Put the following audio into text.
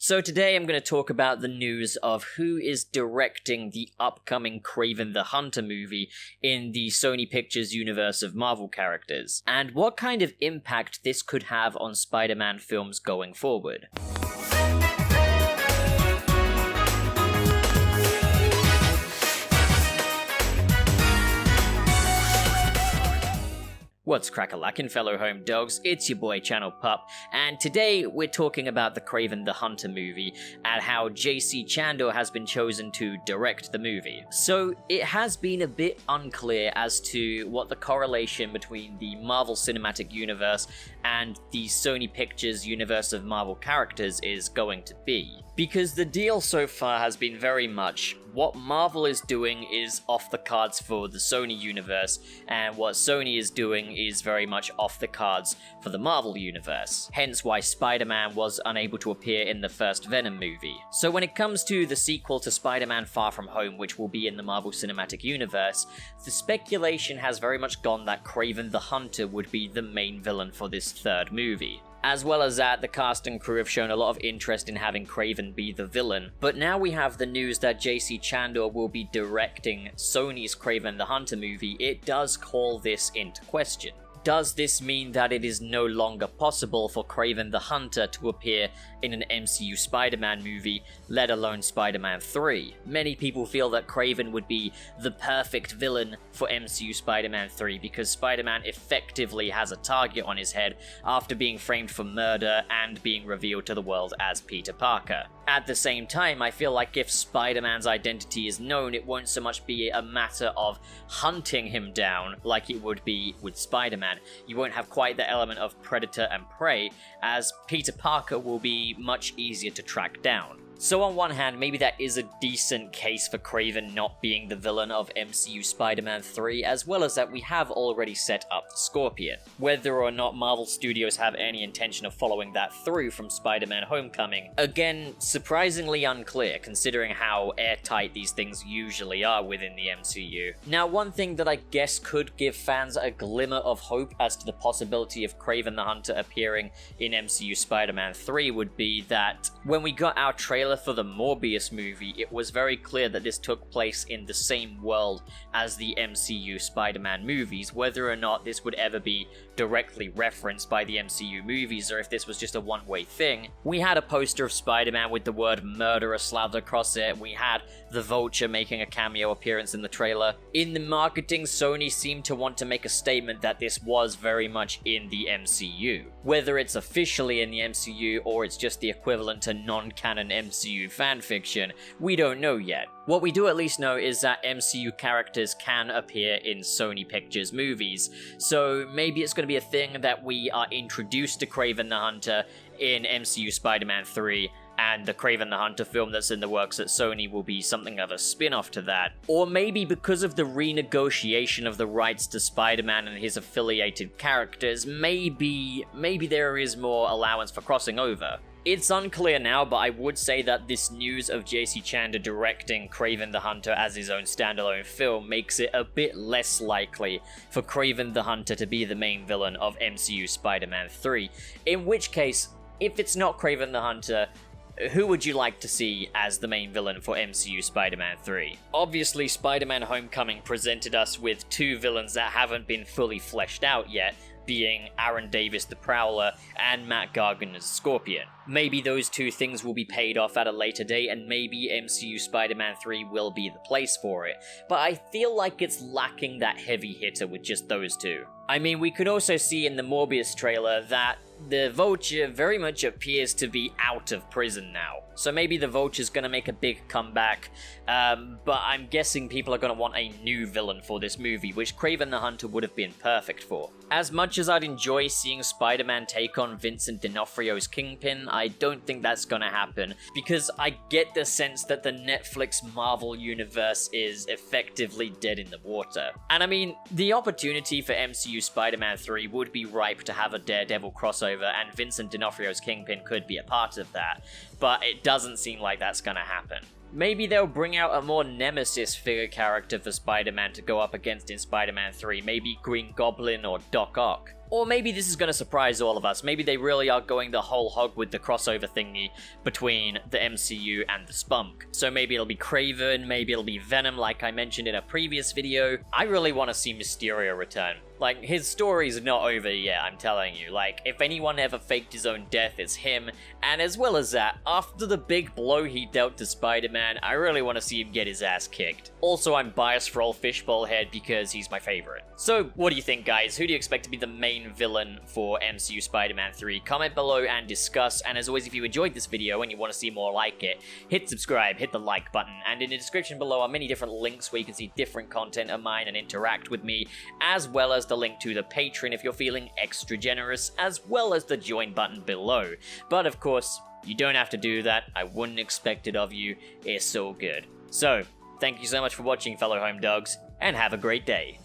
So today I'm going to talk about the news of who is directing the upcoming Kraven the Hunter movie in the Sony Pictures universe of Marvel characters, and what kind of impact this could have on Spider-Man films going forward. What's crack-a-lackin', fellow home dogs? It's your boy Channel Pup, and today we're talking about the Kraven the Hunter movie and how JC Chandor has been chosen to direct the movie. So it has been a bit unclear as to what the correlation between the Marvel Cinematic Universe and the Sony Pictures universe of Marvel characters is going to be. Because the deal so far has been very much what Marvel is doing is off the cards for the Sony universe, and what Sony is doing is very much off the cards for the Marvel universe. Hence why Spider-Man was unable to appear in the first Venom movie. So when it comes to the sequel to Spider-Man Far From Home, which will be in the Marvel Cinematic Universe, the speculation has very much gone that Kraven the Hunter would be the main villain for this third movie. As well as that, the cast and crew have shown a lot of interest in having Kraven be the villain, but now we have the news that JC Chandor will be directing Sony's Kraven the Hunter movie. It does call this into question. Does this mean that it is no longer possible for Kraven the Hunter to appear in an MCU Spider-Man movie, let alone Spider-Man 3? Many people feel that Kraven would be the perfect villain for MCU Spider-Man 3 because Spider-Man effectively has a target on his head after being framed for murder and being revealed to the world as Peter Parker. At the same time, I feel like if Spider-Man's identity is known, it won't so much be a matter of hunting him down like it would be with Spider-Man. You won't have quite the element of predator and prey, as Peter Parker will be much easier to track down. So on one hand, maybe that is a decent case for Kraven not being the villain of MCU Spider-Man 3, as well as that we have already set up the Scorpion. Whether or not Marvel Studios have any intention of following that through from Spider-Man Homecoming, again, surprisingly unclear considering how airtight these things usually are within the MCU. Now, one thing that I guess could give fans a glimmer of hope as to the possibility of Kraven the Hunter appearing in MCU Spider-Man 3 would be that when we got our trailer for the Morbius movie, it was very clear that this took place in the same world as the MCU Spider-Man movies. Whether or not this would ever be directly referenced by the MCU movies, or if this was just a one-way thing, we had a poster of Spider-Man with the word murderer slathered across it. We had the Vulture making a cameo appearance in the trailer. In the marketing, Sony seemed to want to make a statement that this was very much in the MCU. Whether it's officially in the MCU or it's just the equivalent to non-canon MCU fanfiction, we don't know yet. What we do at least know is that MCU characters can appear in Sony Pictures movies, so maybe it's going to be a thing that we are introduced to Kraven the Hunter in MCU Spider-Man 3, and the Kraven the Hunter film that's in the works at Sony will be something of a spin-off to that. Or maybe because of the renegotiation of the rights to Spider-Man and his affiliated characters, maybe there is more allowance for crossing over. It's unclear now, but I would say that this news of JC Chandor directing Kraven the Hunter as his own standalone film makes it a bit less likely for Kraven the Hunter to be the main villain of MCU Spider-Man 3. In which case, if it's not Kraven the Hunter, who would you like to see as the main villain for MCU Spider-Man 3? Obviously, Spider-Man Homecoming presented us with two villains that haven't been fully fleshed out yet, being Aaron Davis the Prowler and Matt Gargan as Scorpion. Maybe those two things will be paid off at a later date, and maybe MCU Spider-Man 3 will be the place for it, but I feel like it's lacking that heavy hitter with just those two. I mean, we could also see in the Morbius trailer that the Vulture very much appears to be out of prison now. So maybe the Vulture's gonna make a big comeback, but I'm guessing people are gonna want a new villain for this movie, which Kraven the Hunter would have been perfect for. As much as I'd enjoy seeing Spider-Man take on Vincent D'Onofrio's Kingpin, I don't think that's gonna happen, because I get the sense that the Netflix Marvel universe is effectively dead in the water. And I mean, the opportunity for MCU Spider-Man 3 would be ripe to have a Daredevil crossover, and Vincent D'Onofrio's Kingpin could be a part of that, but it doesn't seem like that's gonna happen. Maybe they'll bring out a more Nemesis figure character for Spider-Man to go up against in Spider-Man 3, maybe Green Goblin or Doc Ock. Or maybe this is going to surprise all of us. Maybe they really are going the whole hog with the crossover thingy between the MCU and the Spunk. So maybe it'll be Kraven, maybe it'll be Venom like I mentioned in a previous video. I really want to see Mysterio return. Like, his story's not over yet, I'm telling you. Like, if anyone ever faked his own death, it's him. And as well as that, after the big blow he dealt to Spider-Man, I really want to see him get his ass kicked. Also, I'm biased for old Fishbowl Head because he's my favorite. So, what do you think, guys? Who do you expect to be the main villain for MCU Spider-Man 3? Comment below and discuss. And as always, if you enjoyed this video and you want to see more like it, hit subscribe, hit the like button, and in the description below are many different links where you can see different content of mine and interact with me, as well as the link to the Patreon if you're feeling extra generous, as well as the join button below. But of course, you don't have to do that. I wouldn't expect it of you. It's all good. So, thank you so much for watching, fellow home dogs, and have a great day.